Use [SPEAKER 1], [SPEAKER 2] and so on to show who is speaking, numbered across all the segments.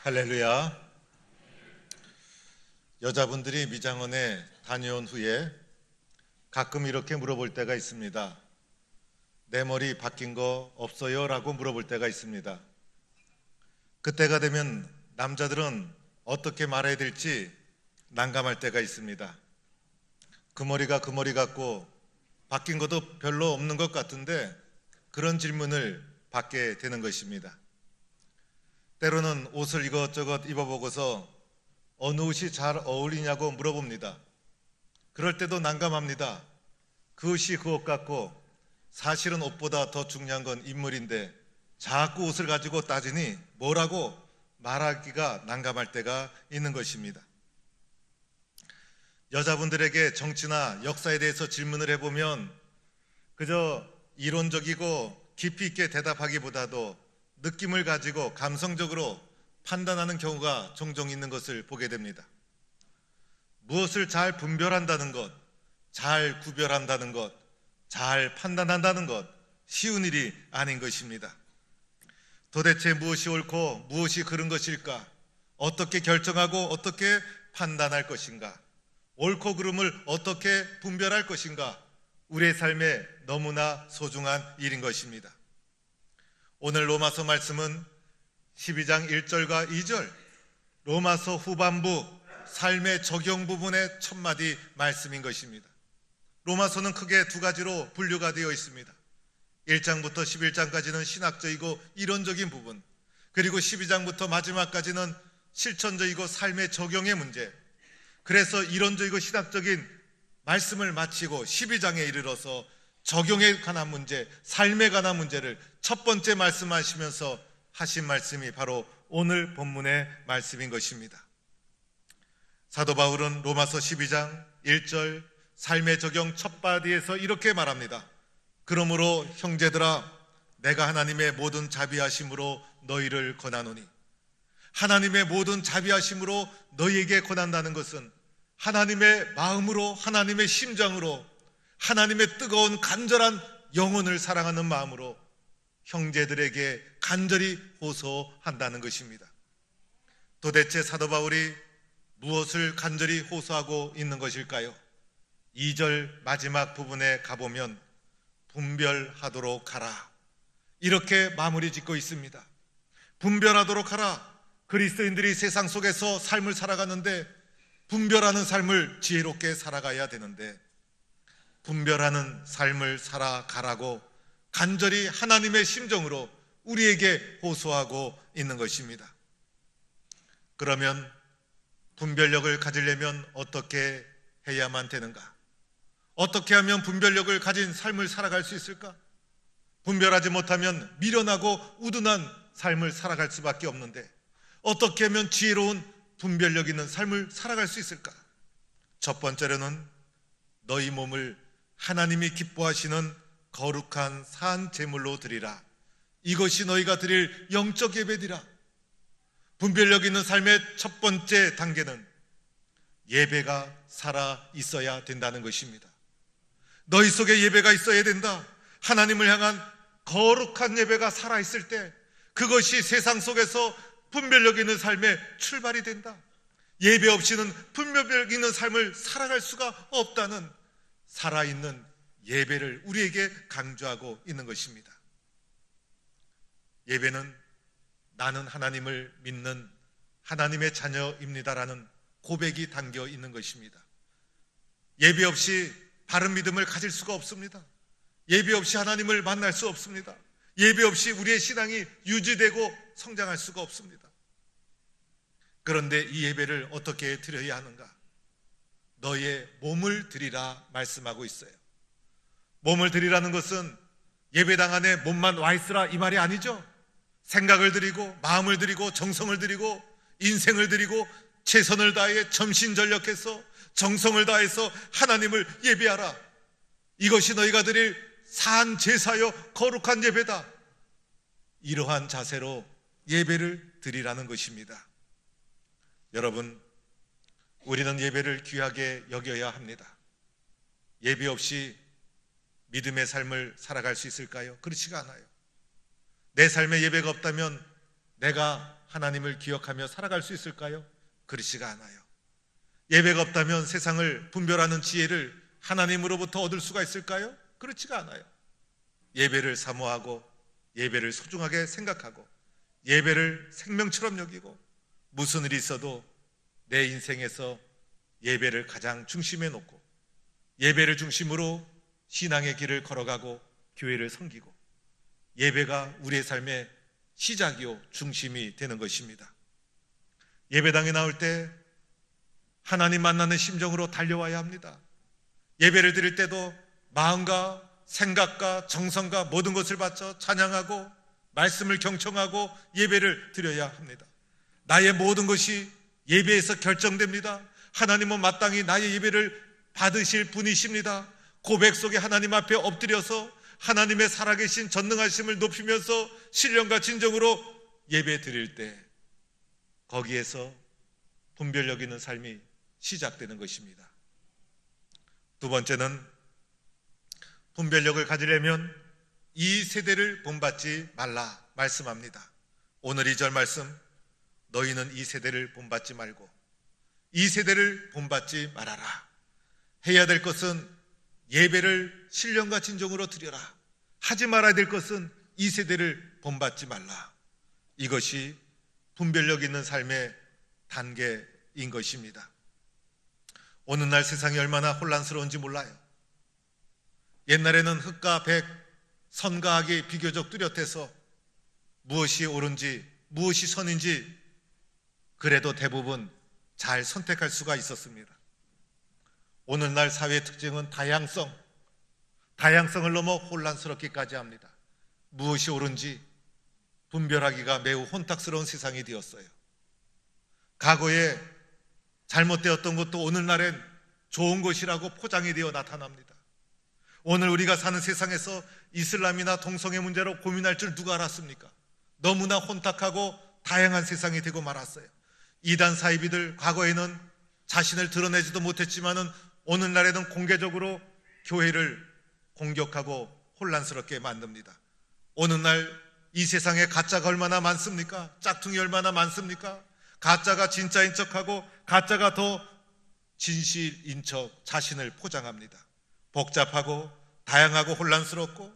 [SPEAKER 1] 할렐루야. 여자분들이 미장원에 다녀온 후에 가끔 이렇게 물어볼 때가 있습니다. 내 머리 바뀐 거 없어요? 라고 물어볼 때가 있습니다. 그때가 되면 남자들은 어떻게 말해야 될지 난감할 때가 있습니다. 그 머리가 그 머리 같고 바뀐 것도 별로 없는 것 같은데 그런 질문을 받게 되는 것입니다. 때로는 옷을 이것저것 입어보고서 어느 옷이 잘 어울리냐고 물어봅니다. 그럴 때도 난감합니다. 그 옷이 그 옷 같고 사실은 옷보다 더 중요한 건 인물인데 자꾸 옷을 가지고 따지니 뭐라고 말하기가 난감할 때가 있는 것입니다. 여자분들에게 정치나 역사에 대해서 질문을 해보면 그저 이론적이고 깊이 있게 대답하기보다도 느낌을 가지고 감성적으로 판단하는 경우가 종종 있는 것을 보게 됩니다. 무엇을 잘 분별한다는 것, 잘 구별한다는 것, 잘 판단한다는 것, 쉬운 일이 아닌 것입니다. 도대체 무엇이 옳고 무엇이 그른 것일까? 어떻게 결정하고 어떻게 판단할 것인가? 옳고 그름을 어떻게 분별할 것인가? 우리의 삶에 너무나 소중한 일인 것입니다. 오늘 로마서 말씀은 12장 1절과 2절, 로마서 후반부 삶의 적용 부분의 첫 마디 말씀인 것입니다. 로마서는 크게 두 가지로 분류가 되어 있습니다. 1장부터 11장까지는 신학적이고 이론적인 부분, 그리고 12장부터 마지막까지는 실천적이고 삶의 적용의 문제. 그래서 이론적이고 신학적인 말씀을 마치고 12장에 이르러서 적용에 관한 문제, 삶에 관한 문제를 첫 번째 말씀하시면서 하신 말씀이 바로 오늘 본문의 말씀인 것입니다. 사도 바울은 로마서 12장 1절 삶의 적용 첫 바디에서 이렇게 말합니다. 그러므로 형제들아, 내가 하나님의 모든 자비하심으로 너희를 권하노니. 하나님의 모든 자비하심으로 너희에게 권한다는 것은 하나님의 마음으로, 하나님의 심정으로, 하나님의 뜨거운 간절한 영혼을 사랑하는 마음으로 형제들에게 간절히 호소한다는 것입니다. 도대체 사도 바울이 무엇을 간절히 호소하고 있는 것일까요? 2절 마지막 부분에 가보면 분별하도록 하라, 이렇게 마무리 짓고 있습니다. 분별하도록 하라. 그리스도인들이 세상 속에서 삶을 살아가는데 분별하는 삶을 지혜롭게 살아가야 되는데 분별하는 삶을 살아가라고 간절히 하나님의 심정으로 우리에게 호소하고 있는 것입니다. 그러면 분별력을 가지려면 어떻게 해야만 되는가? 어떻게 하면 분별력을 가진 삶을 살아갈 수 있을까? 분별하지 못하면 미련하고 우둔한 삶을 살아갈 수밖에 없는데 어떻게 하면 지혜로운 분별력 있는 삶을 살아갈 수 있을까? 첫 번째로는 너희 몸을 하나님이 기뻐하시는 거룩한 산 제물로 드리라. 이것이 너희가 드릴 영적 예배디라. 분별력 있는 삶의 첫 번째 단계는 예배가 살아 있어야 된다는 것입니다. 너희 속에 예배가 있어야 된다. 하나님을 향한 거룩한 예배가 살아 있을 때 그것이 세상 속에서 분별력 있는 삶의 출발이 된다. 예배 없이는 분별력 있는 삶을 살아갈 수가 없다는 살아있는 예배를 우리에게 강조하고 있는 것입니다. 예배는 나는 하나님을 믿는 하나님의 자녀입니다라는 고백이 담겨 있는 것입니다. 예배 없이 바른 믿음을 가질 수가 없습니다. 예배 없이 하나님을 만날 수 없습니다. 예배 없이 우리의 신앙이 유지되고 성장할 수가 없습니다. 그런데 이 예배를 어떻게 드려야 하는가? 너의 몸을 드리라 말씀하고 있어요. 몸을 드리라는 것은 예배당 안에 몸만 와 있으라 이 말이 아니죠. 생각을 드리고 마음을 드리고 정성을 드리고 인생을 드리고 최선을 다해 전심전력해서 정성을 다해서 하나님을 예배하라. 이것이 너희가 드릴 산 제사여 거룩한 예배다. 이러한 자세로 예배를 드리라는 것입니다. 여러분, 우리는 예배를 귀하게 여겨야 합니다. 예배 없이 믿음의 삶을 살아갈 수 있을까요? 그렇지가 않아요. 내 삶에 예배가 없다면 내가 하나님을 기억하며 살아갈 수 있을까요? 그렇지가 않아요. 예배가 없다면 세상을 분별하는 지혜를 하나님으로부터 얻을 수가 있을까요? 그렇지가 않아요. 예배를 사모하고 예배를 소중하게 생각하고 예배를 생명처럼 여기고 무슨 일이 있어도 내 인생에서 예배를 가장 중심에 놓고 예배를 중심으로 신앙의 길을 걸어가고 교회를 섬기고 예배가 우리의 삶의 시작이요 중심이 되는 것입니다. 예배당에 나올 때 하나님 만나는 심정으로 달려와야 합니다. 예배를 드릴 때도 마음과 생각과 정성과 모든 것을 바쳐 찬양하고 말씀을 경청하고 예배를 드려야 합니다. 나의 모든 것이 예배에서 결정됩니다. 하나님은 마땅히 나의 예배를 받으실 분이십니다. 고백 속에 하나님 앞에 엎드려서 하나님의 살아계신 전능하심을 높이면서 신령과 진정으로 예배 드릴 때 거기에서 분별력 있는 삶이 시작되는 것입니다. 두 번째는 분별력을 가지려면 이 세대를 본받지 말라 말씀합니다. 오늘 2절 말씀, 너희는 이 세대를 본받지 말고 이 세대를 본받지 말아라. 해야 될 것은 예배를 신령과 진정으로 드려라. 하지 말아야 될 것은 이 세대를 본받지 말라. 이것이 분별력 있는 삶의 단계인 것입니다. 오늘날 세상이 얼마나 혼란스러운지 몰라요. 옛날에는 흑과 백, 선과 악이 비교적 뚜렷해서 무엇이 옳은지 무엇이 선인지 그래도 대부분 잘 선택할 수가 있었습니다. 오늘날 사회의 특징은 다양성을 넘어 혼란스럽기까지 합니다. 무엇이 옳은지 분별하기가 매우 혼탁스러운 세상이 되었어요. 과거에 잘못되었던 것도 오늘날엔 좋은 것이라고 포장이 되어 나타납니다. 오늘 우리가 사는 세상에서 이슬람이나 동성애 문제로 고민할 줄 누가 알았습니까? 너무나 혼탁하고 다양한 세상이 되고 말았어요. 이단 사이비들 과거에는 자신을 드러내지도 못했지만은 오늘날에는 공개적으로 교회를 공격하고 혼란스럽게 만듭니다. 오늘날 이 세상에 가짜가 얼마나 많습니까? 짝퉁이 얼마나 많습니까? 가짜가 진짜인 척하고 가짜가 더 진실인 척 자신을 포장합니다. 복잡하고 다양하고 혼란스럽고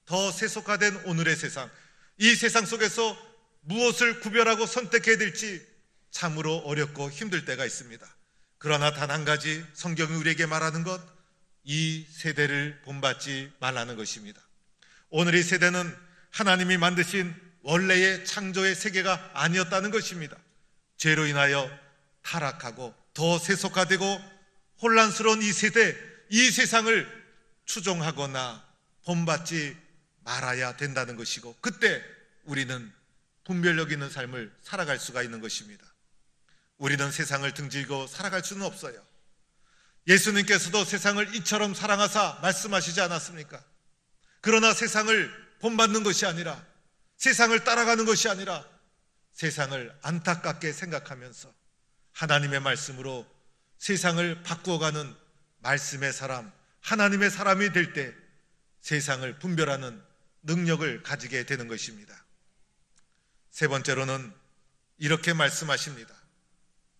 [SPEAKER 1] 더 세속화된 오늘의 세상, 이 세상 속에서 무엇을 구별하고 선택해야 될지 참으로 어렵고 힘들 때가 있습니다. 그러나 단 한 가지 성경이 우리에게 말하는 것, 이 세대를 본받지 말라는 것입니다. 오늘 이 세대는 하나님이 만드신 원래의 창조의 세계가 아니었다는 것입니다. 죄로 인하여 타락하고 더 세속화되고 혼란스러운 이 세대, 이 세상을 추종하거나 본받지 말아야 된다는 것이고, 그때 우리는 분별력 있는 삶을 살아갈 수가 있는 것입니다. 우리는 세상을 등지고 살아갈 수는 없어요. 예수님께서도 세상을 이처럼 사랑하사 말씀하시지 않았습니까? 그러나 세상을 본받는 것이 아니라, 세상을 따라가는 것이 아니라 세상을 안타깝게 생각하면서 하나님의 말씀으로 세상을 바꾸어가는 말씀의 사람, 하나님의 사람이 될 때 세상을 분별하는 능력을 가지게 되는 것입니다. 세 번째로는 이렇게 말씀하십니다.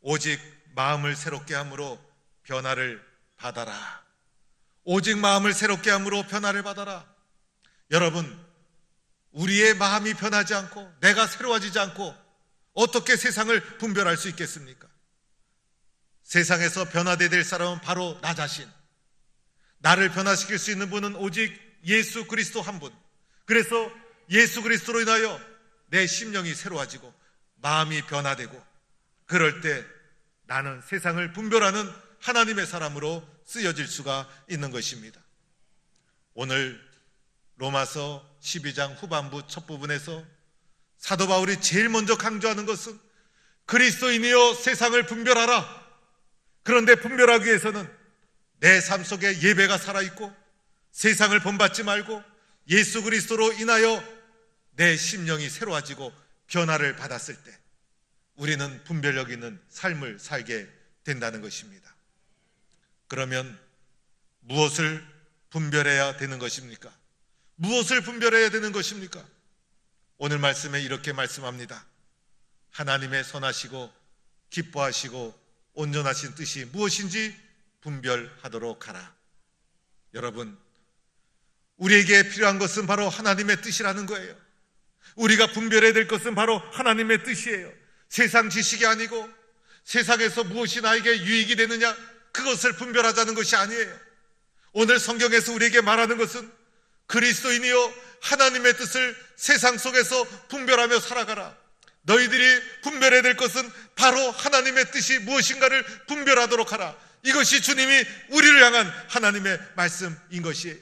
[SPEAKER 1] 오직 마음을 새롭게 함으로 변화를 받아라. 오직 마음을 새롭게 함으로 변화를 받아라. 여러분, 우리의 마음이 변하지 않고 내가 새로워지지 않고 어떻게 세상을 분별할 수 있겠습니까? 세상에서 변화되어야 될 사람은 바로 나 자신. 나를 변화시킬 수 있는 분은 오직 예수 그리스도 한 분. 그래서 예수 그리스도로 인하여 내 심령이 새로워지고 마음이 변화되고, 그럴 때 나는 세상을 분별하는 하나님의 사람으로 쓰여질 수가 있는 것입니다. 오늘 로마서 12장 후반부 첫 부분에서 사도 바울이 제일 먼저 강조하는 것은 그리스도인이여 세상을 분별하라. 그런데 분별하기 위해서는 내 삶 속에 예배가 살아있고 세상을 본받지 말고 예수 그리스도로 인하여 내 심령이 새로워지고 변화를 받았을 때 우리는 분별력 있는 삶을 살게 된다는 것입니다. 그러면 무엇을 분별해야 되는 것입니까? 무엇을 분별해야 되는 것입니까? 오늘 말씀에 이렇게 말씀합니다. 하나님의 선하시고 기뻐하시고 온전하신 뜻이 무엇인지 분별하도록 하라. 여러분, 우리에게 필요한 것은 바로 하나님의 뜻이라는 거예요. 우리가 분별해야 될 것은 바로 하나님의 뜻이에요. 세상 지식이 아니고 세상에서 무엇이 나에게 유익이 되느냐, 그것을 분별하자는 것이 아니에요. 오늘 성경에서 우리에게 말하는 것은 그리스도인이여 하나님의 뜻을 세상 속에서 분별하며 살아가라. 너희들이 분별해야 될 것은 바로 하나님의 뜻이 무엇인가를 분별하도록 하라. 이것이 주님이 우리를 향한 하나님의 말씀인 것이에요.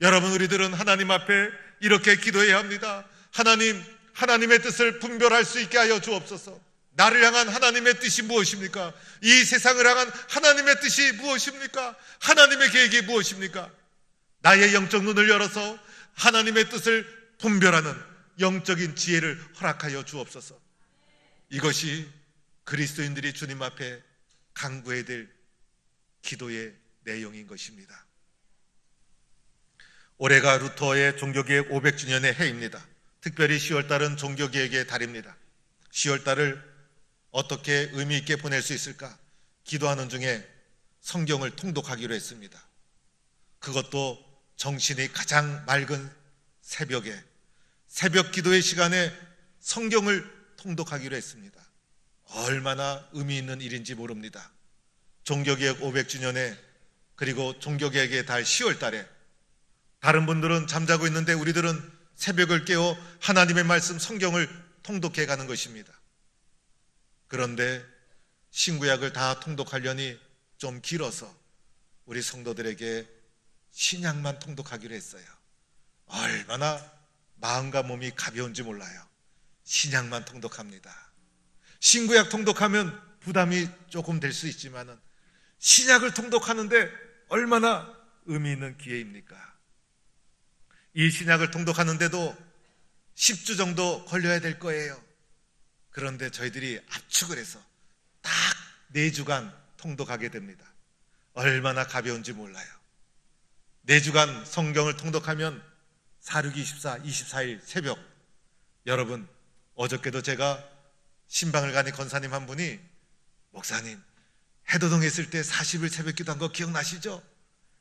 [SPEAKER 1] 여러분, 우리들은 하나님 앞에 이렇게 기도해야 합니다. 하나님, 하나님의 뜻을 분별할 수 있게 하여 주옵소서. 나를 향한 하나님의 뜻이 무엇입니까? 이 세상을 향한 하나님의 뜻이 무엇입니까? 하나님의 계획이 무엇입니까? 나의 영적 눈을 열어서 하나님의 뜻을 분별하는 영적인 지혜를 허락하여 주옵소서. 이것이 그리스도인들이 주님 앞에 간구해야 될 기도의 내용인 것입니다. 올해가 루터의 종교개혁 500주년의 해입니다. 특별히 10월달은 종교개혁의 달입니다. 10월달을 어떻게 의미 있게 보낼 수 있을까? 기도하는 중에 성경을 통독하기로 했습니다. 그것도 정신이 가장 맑은 새벽에, 새벽 기도의 시간에 성경을 통독하기로 했습니다. 얼마나 의미 있는 일인지 모릅니다. 종교개혁 500주년에, 그리고 종교개혁의 달 10월달에 다른 분들은 잠자고 있는데 우리들은 새벽을 깨워 하나님의 말씀 성경을 통독해 가는 것입니다. 그런데 신구약을 다 통독하려니 좀 길어서 우리 성도들에게 신약만 통독하기로 했어요. 얼마나 마음과 몸이 가벼운지 몰라요. 신약만 통독합니다. 신구약 통독하면 부담이 조금 될 수 있지만은 신약을 통독하는데 얼마나 의미 있는 기회입니까? 이 신약을 통독하는데도 10주 정도 걸려야 될 거예요. 그런데 저희들이 압축을 해서 딱 4주간 통독하게 됩니다. 얼마나 가벼운지 몰라요. 4주간 성경을 통독하면 4, 6, 24, 24일 새벽, 여러분, 어저께도 제가 신방을 가니 권사님 한 분이, 목사님, 해도동에 있을 때 40일 새벽 기도한 거 기억나시죠?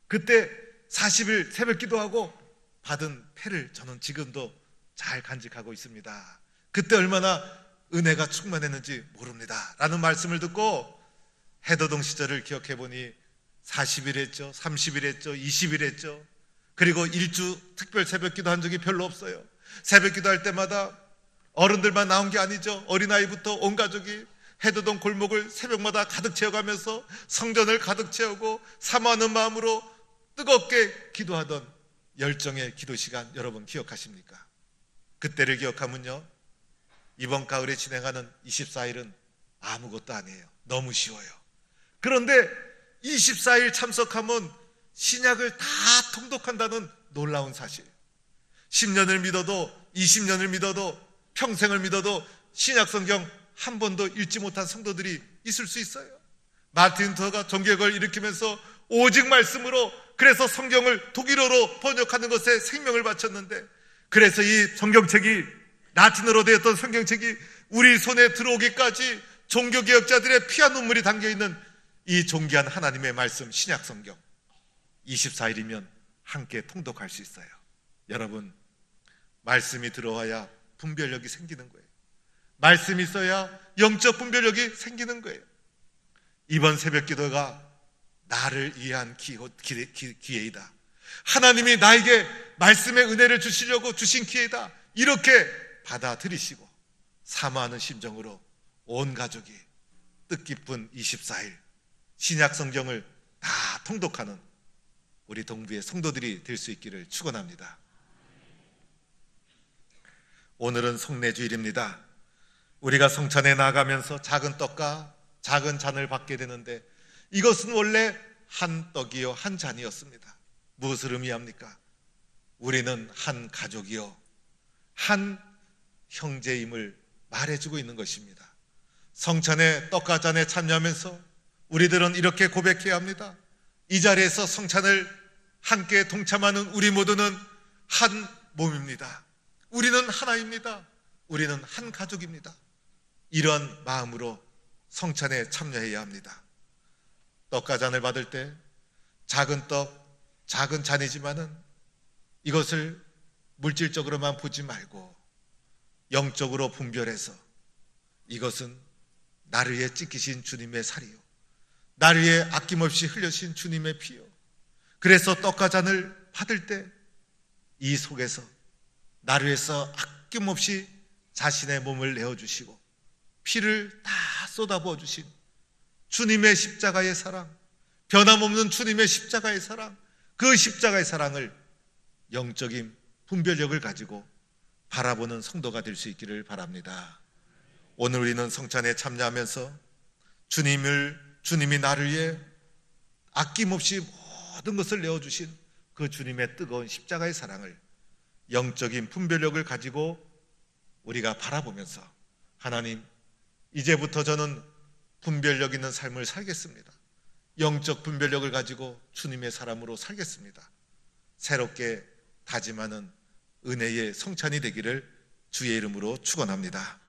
[SPEAKER 1] 그때 40일 새벽 기도하고 받은 패를 저는 지금도 잘 간직하고 있습니다. 그때 얼마나 은혜가 충만했는지 모릅니다 라는 말씀을 듣고 해도동 시절을 기억해 보니 40일 했죠, 30일 했죠, 20일 했죠. 그리고 일주 특별 새벽 기도 한 적이 별로 없어요. 새벽 기도할 때마다 어른들만 나온 게 아니죠. 어린아이부터 온 가족이 해도동 골목을 새벽마다 가득 채워가면서 성전을 가득 채우고 사모하는 마음으로 뜨겁게 기도하던 열정의 기도 시간, 여러분 기억하십니까? 그때를 기억하면요, 이번 가을에 진행하는 24일은 아무것도 아니에요. 너무 쉬워요. 그런데 24일 참석하면 신약을 다 통독한다는 놀라운 사실. 10년을 믿어도 20년을 믿어도 평생을 믿어도 신약 성경 한 번도 읽지 못한 성도들이 있을 수 있어요. 마틴 루터가 종교개혁을 일으키면서 오직 말씀으로, 그래서 성경을 독일어로 번역하는 것에 생명을 바쳤는데, 그래서 이 성경책이, 라틴어로 되었던 성경책이 우리 손에 들어오기까지 종교개혁자들의 피와 눈물이 담겨있는 이 존귀한 하나님의 말씀 신약 성경, 24일이면 함께 통독할 수 있어요. 여러분, 말씀이 들어와야 분별력이 생기는 거예요. 말씀이 있어야 영적 분별력이 생기는 거예요. 이번 새벽 기도가 나를 위한 기회이다. 하나님이 나에게 말씀의 은혜를 주시려고 주신 기회다. 이렇게 받아들이시고 사모하는 심정으로 온 가족이 뜻깊은 24일 신약 성경을 다 통독하는 우리 동부의 성도들이 될 수 있기를 축원합니다. 오늘은 성례주일입니다. 우리가 성찬에 나아가면서 작은 떡과 작은 잔을 받게 되는데, 이것은 원래 한 떡이요 한 잔이었습니다. 무엇을 의미합니까? 우리는 한 가족이요 한 형제임을 말해주고 있는 것입니다. 성찬의 떡과 잔에 참여하면서 우리들은 이렇게 고백해야 합니다. 이 자리에서 성찬을 함께 동참하는 우리 모두는 한 몸입니다. 우리는 하나입니다. 우리는 한 가족입니다. 이런 마음으로 성찬에 참여해야 합니다. 떡가잔을 받을 때 작은 떡, 작은 잔이지만은 이것을 물질적으로만 보지 말고 영적으로 분별해서 이것은 나를 위해 찢기신 주님의 살이요, 나를 위해 아낌없이 흘려신 주님의 피요. 그래서 떡과 잔을 받을 때 이 속에서 나를 위해서 아낌없이 자신의 몸을 내어주시고 피를 다 쏟아부어 주신 주님의 십자가의 사랑, 변함없는 주님의 십자가의 사랑, 그 십자가의 사랑을 영적인 분별력을 가지고 바라보는 성도가 될 수 있기를 바랍니다. 오늘 우리는 성찬에 참여하면서 주님이 나를 위해 아낌없이 모든 것을 내어주신 그 주님의 뜨거운 십자가의 사랑을 영적인 분별력을 가지고 우리가 바라보면서 하나님, 이제부터 저는 분별력 있는 삶을 살겠습니다. 영적 분별력을 가지고 주님의 사람으로 살겠습니다. 새롭게 다짐하는 은혜의 성찬이 되기를 주의 이름으로 축원합니다.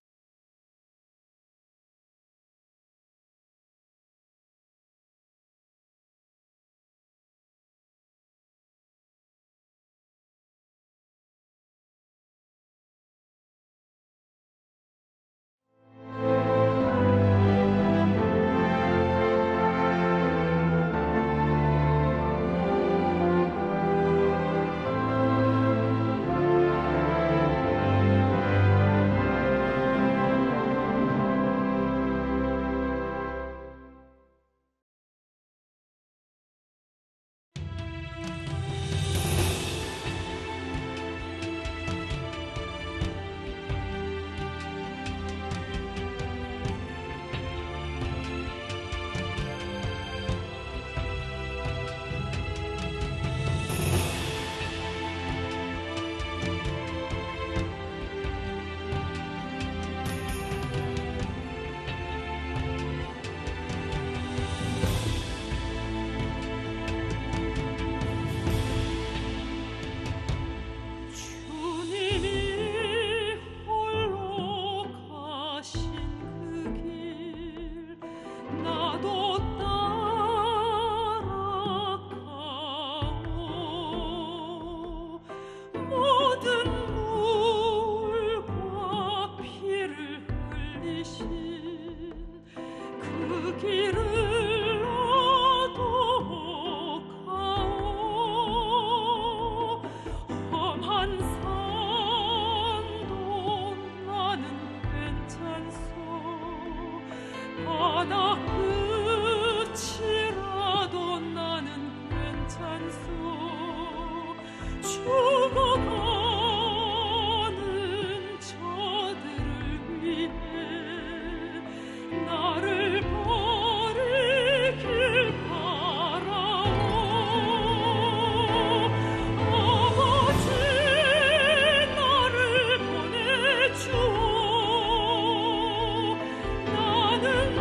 [SPEAKER 2] 나는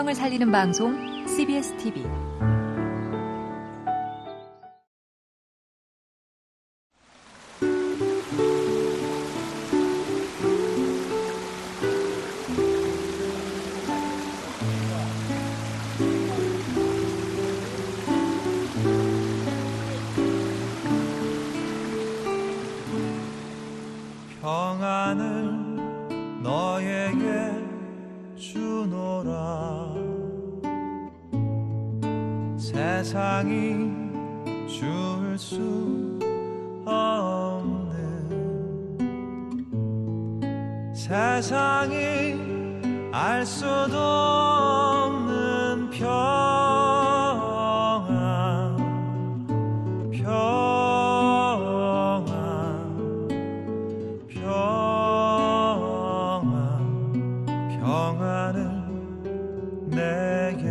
[SPEAKER 2] 생명을 살리는 방송 CBS TV.
[SPEAKER 3] 평안을 너에게 주노라. 세상이 줄 수 없는, 세상이 알 수도 없는 평안, 평안을 내게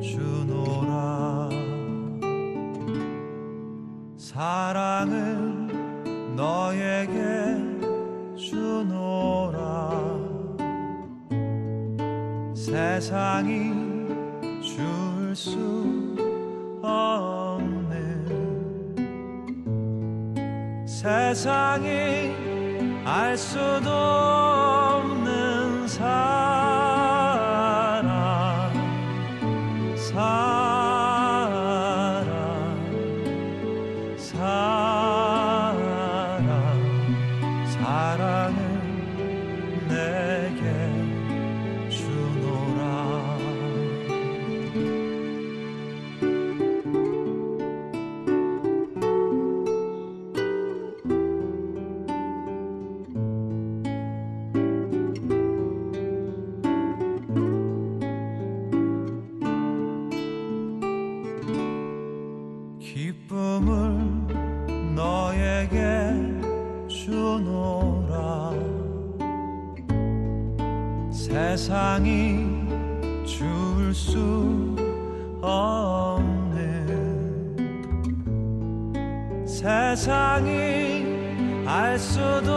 [SPEAKER 3] 주노라. 사랑을 너에게 주노라. 세상이 줄 수 없는, 세상이 알 수도 없는 사랑, 사랑을 내게 주노라. 기쁨을 너에게 주노라. 세상이 줄 수 없는, 세상이 알 수도